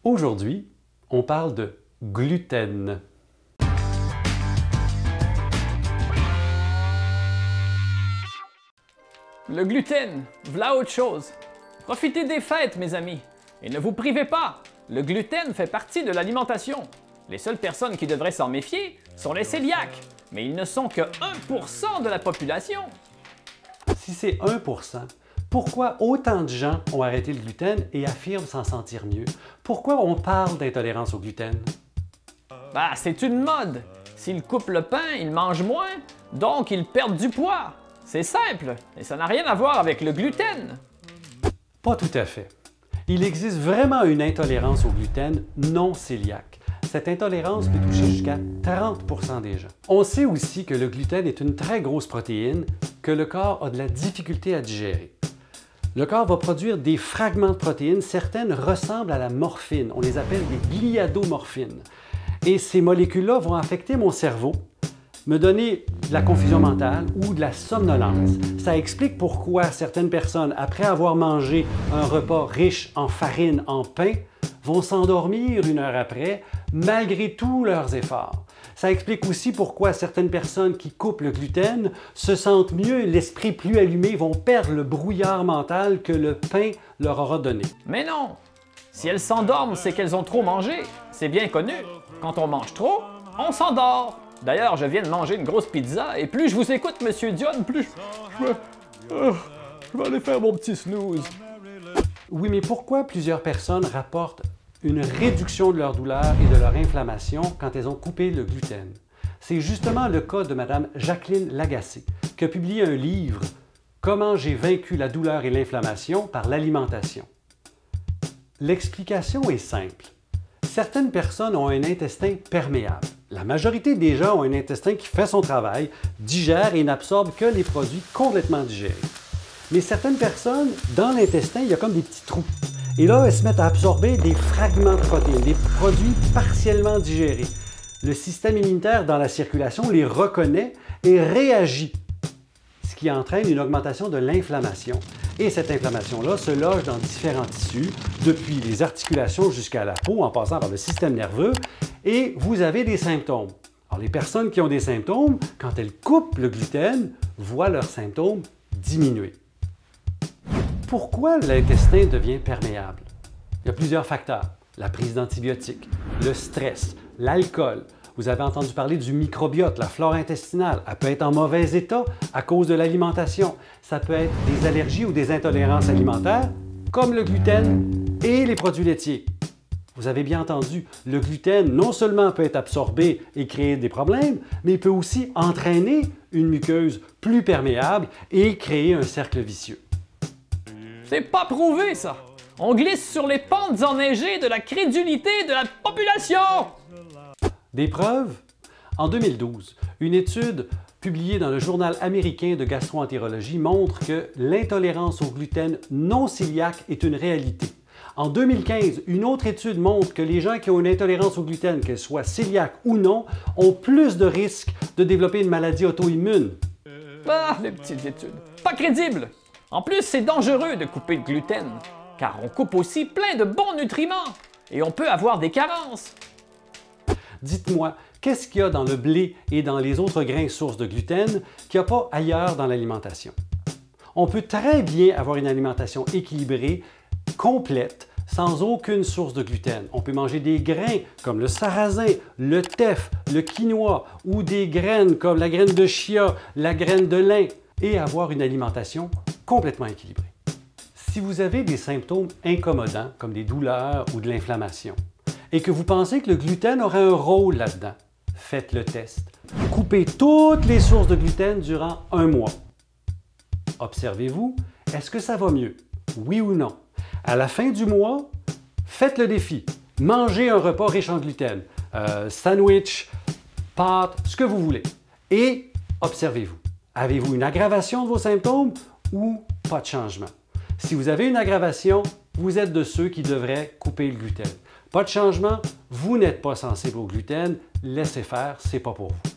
Aujourd'hui, on parle de gluten. Le gluten, v'là autre chose. Profitez des fêtes, mes amis, et ne vous privez pas. Le gluten fait partie de l'alimentation. Les seules personnes qui devraient s'en méfier sont les cœliaques, mais ils ne sont que 1% de la population. Si c'est 1%, pourquoi autant de gens ont arrêté le gluten et affirment s'en sentir mieux? Pourquoi on parle d'intolérance au gluten? C'est une mode. S'ils coupent le pain, ils mangent moins, donc ils perdent du poids. C'est simple, et ça n'a rien à voir avec le gluten. Pas tout à fait. Il existe vraiment une intolérance au gluten non cœliaque. Cette intolérance peut toucher jusqu'à 30% des gens. On sait aussi que le gluten est une très grosse protéine que le corps a de la difficulté à digérer. Le corps va produire des fragments de protéines, certaines ressemblent à la morphine, on les appelle des gliadomorphines. Et ces molécules-là vont affecter mon cerveau, me donner de la confusion mentale ou de la somnolence. Ça explique pourquoi certaines personnes, après avoir mangé un repas riche en farine, en pain, vont s'endormir une heure après, malgré tous leurs efforts. Ça explique aussi pourquoi certaines personnes qui coupent le gluten se sentent mieux, l'esprit plus allumé, vont perdre le brouillard mental que le pain leur aura donné. Mais non! Si elles s'endorment, c'est qu'elles ont trop mangé. C'est bien connu. Quand on mange trop, on s'endort. D'ailleurs, je viens de manger une grosse pizza et plus je vous écoute, Monsieur Dion, plus je vais aller faire mon petit snooze. Oui, mais pourquoi plusieurs personnes rapportent une réduction de leur douleur et de leur inflammation quand elles ont coupé le gluten? C'est justement le cas de Mme Jacqueline Lagacé, qui a publié un livre « Comment j'ai vaincu la douleur et l'inflammation par l'alimentation ». L'explication est simple. Certaines personnes ont un intestin perméable. La majorité des gens ont un intestin qui fait son travail, digère et n'absorbe que les produits complètement digérés. Mais certaines personnes, dans l'intestin, il y a comme des petits trous. Et là, elles se mettent à absorber des fragments de protéines, des produits partiellement digérés. Le système immunitaire dans la circulation les reconnaît et réagit, ce qui entraîne une augmentation de l'inflammation. Et cette inflammation-là se loge dans différents tissus, depuis les articulations jusqu'à la peau, en passant par le système nerveux, et vous avez des symptômes. Alors, les personnes qui ont des symptômes, quand elles coupent le gluten, voient leurs symptômes diminuer. Pourquoi l'intestin devient perméable? Il y a plusieurs facteurs. La prise d'antibiotiques, le stress, l'alcool. Vous avez entendu parler du microbiote, la flore intestinale. Elle peut être en mauvais état à cause de l'alimentation. Ça peut être des allergies ou des intolérances alimentaires, comme le gluten et les produits laitiers. Vous avez bien entendu, le gluten non seulement peut être absorbé et créer des problèmes, mais il peut aussi entraîner une muqueuse plus perméable et créer un cercle vicieux. C'est pas prouvé, ça! On glisse sur les pentes enneigées de la crédulité de la population! Des preuves? En 2012, une étude publiée dans le journal américain de gastro-entérologie montre que l'intolérance au gluten non cœliaque est une réalité. En 2015, une autre étude montre que les gens qui ont une intolérance au gluten, qu'elle soit cœliaque ou non, ont plus de risques de développer une maladie auto-immune. Les petites études. Pas crédible! En plus, c'est dangereux de couper le gluten, car on coupe aussi plein de bons nutriments et on peut avoir des carences. Dites-moi, qu'est-ce qu'il y a dans le blé et dans les autres grains sources de gluten qu'il n'y a pas ailleurs dans l'alimentation? On peut très bien avoir une alimentation équilibrée, complète, sans aucune source de gluten. On peut manger des grains comme le sarrasin, le teff, le quinoa ou des graines comme la graine de chia, la graine de lin et avoir une alimentation complètement équilibrée. Si vous avez des symptômes incommodants comme des douleurs ou de l'inflammation et que vous pensez que le gluten aurait un rôle là-dedans, faites le test. Coupez toutes les sources de gluten durant un mois. Observez-vous, est-ce que ça va mieux? Oui ou non? À la fin du mois, faites le défi. Mangez un repas riche en gluten, sandwich, pâtes, ce que vous voulez. Et observez-vous. Avez-vous une aggravation de vos symptômes ou pas de changement? Si vous avez une aggravation, vous êtes de ceux qui devraient couper le gluten. Pas de changement, vous n'êtes pas sensible au gluten, laissez faire, c'est pas pour vous.